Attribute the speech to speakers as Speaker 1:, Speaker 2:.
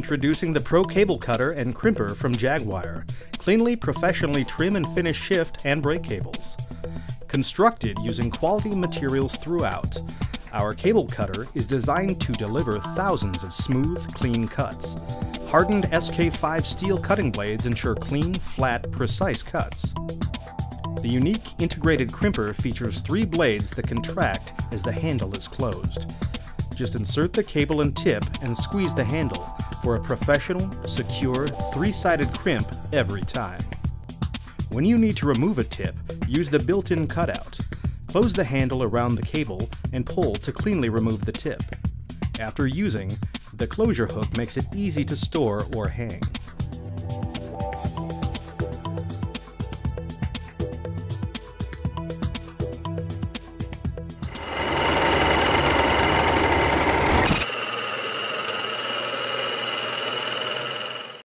Speaker 1: Introducing the Pro Cable Cutter and Crimper from Jagwire. Cleanly, professionally trim and finish shift and brake cables. Constructed using quality materials throughout, our cable cutter is designed to deliver thousands of smooth, clean cuts. Hardened SK5 steel cutting blades ensure clean, flat, precise cuts. The unique integrated crimper features 3 blades that contract as the handle is closed. Just insert the cable and tip and squeeze the handle for a professional, secure, 3-sided crimp every time. When you need to remove a tip, use the built-in cutout. Close the handle around the cable and pull to cleanly remove the tip. After using, the closure hook makes it easy to store or hang.